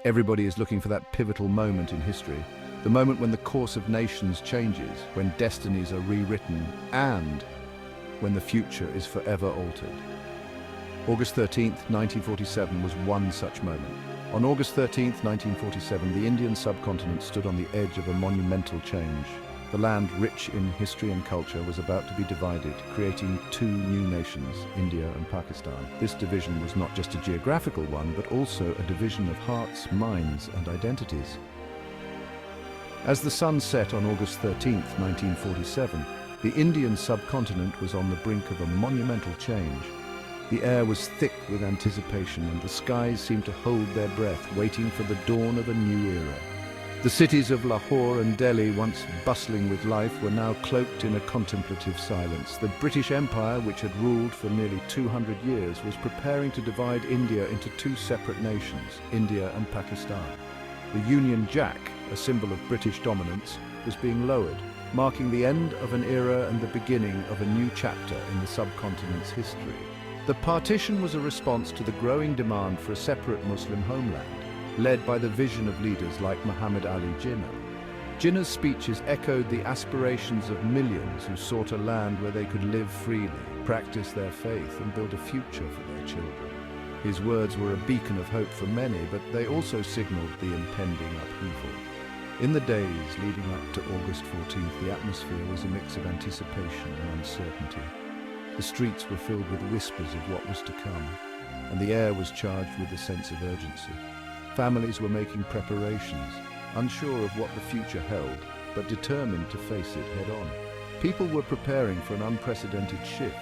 Everybody is looking for that pivotal moment in history, the moment when the course of nations changes, when destinies are rewritten, and when the future is forever altered. August 13th, 1947 was one such moment. On August 13th, 1947, the Indian subcontinent stood on the edge of a monumental change. The land, rich in history and culture, was about to be divided, creating two new nations, India and Pakistan. This division was not just a geographical one, but also a division of hearts, minds, and identities. As the sun set on August 13th, 1947, the Indian subcontinent was on the brink of a monumental change. The air was thick with anticipation, and the skies seemed to hold their breath, waiting for the dawn of a new era. The cities of Lahore and Delhi, once bustling with life, were now cloaked in a contemplative silence. The British Empire, which had ruled for nearly 200 years, was preparing to divide India into two separate nations, India and Pakistan. The Union Jack, a symbol of British dominance, was being lowered, marking the end of an era and the beginning of a new chapter in the subcontinent's history. The partition was a response to the growing demand for a separate Muslim homeland, led by the vision of leaders like Muhammad Ali Jinnah. Jinnah's speeches echoed the aspirations of millions who sought a land where they could live freely, practice their faith, and build a future for their children. His words were a beacon of hope for many, but they also signaled the impending upheaval. In the days leading up to August 14th, the atmosphere was a mix of anticipation and uncertainty. The streets were filled with whispers of what was to come, and the air was charged with a sense of urgency. Families were making preparations, unsure of what the future held, but determined to face it head-on. People were preparing for an unprecedented shift.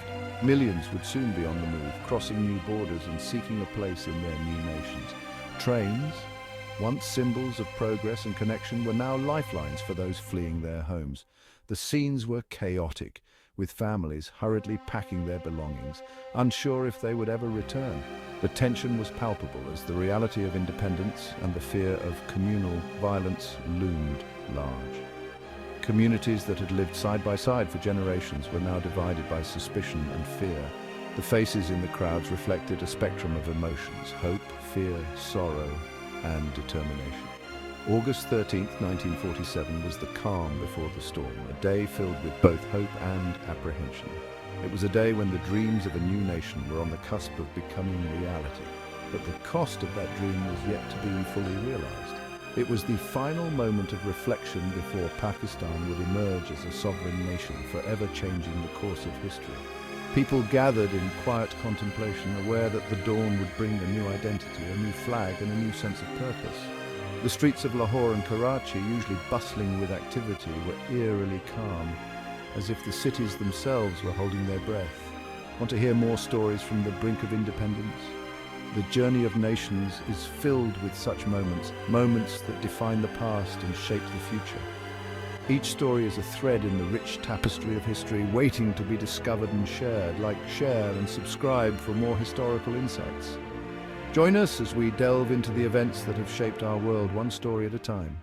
Millions would soon be on the move, crossing new borders and seeking a place in their new nations. Trains, once symbols of progress and connection, were now lifelines for those fleeing their homes. The scenes were chaotic, with families hurriedly packing their belongings, unsure if they would ever return. The tension was palpable as the reality of independence and the fear of communal violence loomed large. Communities that had lived side by side for generations were now divided by suspicion and fear. The faces in the crowds reflected a spectrum of emotions: hope, fear, sorrow, and determination. August 13th, 1947 was the calm before the storm, a day filled with both hope and apprehension. It was a day when the dreams of a new nation were on the cusp of becoming reality, but the cost of that dream was yet to be fully realized. It was the final moment of reflection before Pakistan would emerge as a sovereign nation, forever changing the course of history. People gathered in quiet contemplation, aware that the dawn would bring a new identity, a new flag, and a new sense of purpose. The streets of Lahore and Karachi, usually bustling with activity, were eerily calm, as if the cities themselves were holding their breath. Want to hear more stories from the brink of independence? The journey of nations is filled with such moments, moments that define the past and shape the future. Each story is a thread in the rich tapestry of history, waiting to be discovered and shared. Share and subscribe for more historical insights. Join us as we delve into the events that have shaped our world, one story at a time.